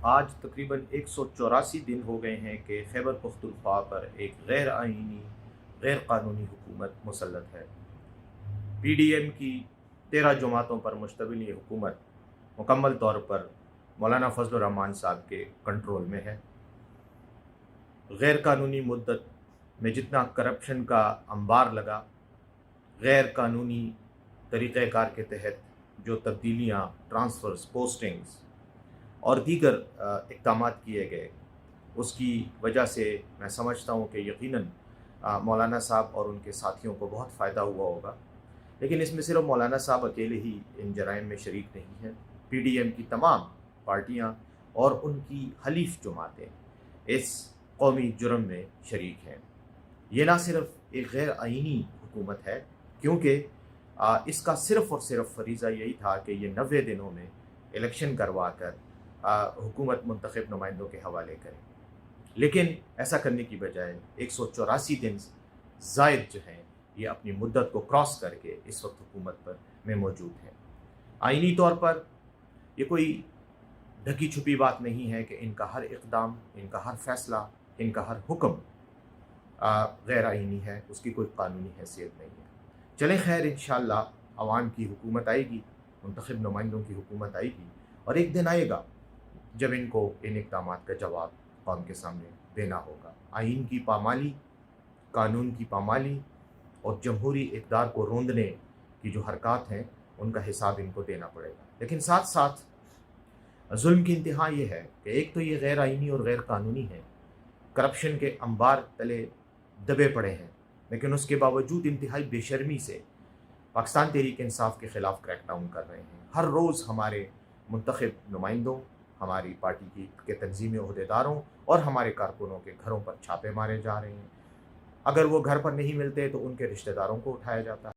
آج تقریباً 184 دن ہو گئے ہیں کہ خیبر پختونخوا پر ایک غیر آئینی غیر قانونی حکومت مسلط ہے۔ پی ڈی ایم کی 13 جماعتوں پر مشتمل یہ حکومت مکمل طور پر مولانا فضل الرحمان صاحب کے کنٹرول میں ہے۔ غیر قانونی مدت میں جتنا کرپشن کا انبار لگا، غیر قانونی طریقہ کار کے تحت جو تبدیلیاں، ٹرانسفرز، پوسٹنگز اور دیگر اقدامات کیے گئے، اس کی وجہ سے میں سمجھتا ہوں کہ یقیناً مولانا صاحب اور ان کے ساتھیوں کو بہت فائدہ ہوا ہوگا۔ لیکن اس میں صرف مولانا صاحب اکیلے ہی ان جرائم میں شریک نہیں ہیں۔ پی ڈی ایم کی تمام پارٹیاں اور ان کی حلیف جماعتیں اس قومی جرم میں شریک ہیں۔ یہ نہ صرف ایک غیر آئینی حکومت ہے، کیونکہ اس کا صرف اور صرف فریضہ یہی تھا کہ یہ 90 دنوں میں الیکشن کروا کر حکومت منتخب نمائندوں کے حوالے کرے، لیکن ایسا کرنے کی بجائے 184 دن زائد جو ہیں یہ اپنی مدت کو کراس کر کے اس وقت حکومت پر میں موجود ہیں۔ آئینی طور پر یہ کوئی ڈھکی چھپی بات نہیں ہے کہ ان کا ہر اقدام، ان کا ہر فیصلہ، ان کا ہر حکم غیر آئینی ہے، اس کی کوئی قانونی حیثیت نہیں ہے۔ چلیں خیر، انشاءاللہ عوام کی حکومت آئے گی، منتخب نمائندوں کی حکومت آئے گی، اور ایک دن آئے گا جب ان کو ان اقدامات کا جواب قوم کے سامنے دینا ہوگا۔ آئین کی پامالی، قانون کی پامالی اور جمہوری اقدار کو روندنے کی جو حرکات ہیں، ان کا حساب ان کو دینا پڑے گا۔ لیکن ساتھ ساتھ ظلم کی انتہا یہ ہے کہ ایک تو یہ غیر آئینی اور غیر قانونی ہے، کرپشن کے انبار تلے دبے پڑے ہیں، لیکن اس کے باوجود انتہائی بے شرمی سے پاکستان تحریک انصاف کے خلاف کریک ڈاؤن کر رہے ہیں۔ ہر روز ہمارے منتخب نمائندوں، ہماری پارٹی کے تنظیمی عہدیداروں اور ہمارے کارکنوں کے گھروں پر چھاپے مارے جا رہے ہیں۔ اگر وہ گھر پر نہیں ملتے تو ان کے رشتہ داروں کو اٹھایا جاتا ہے۔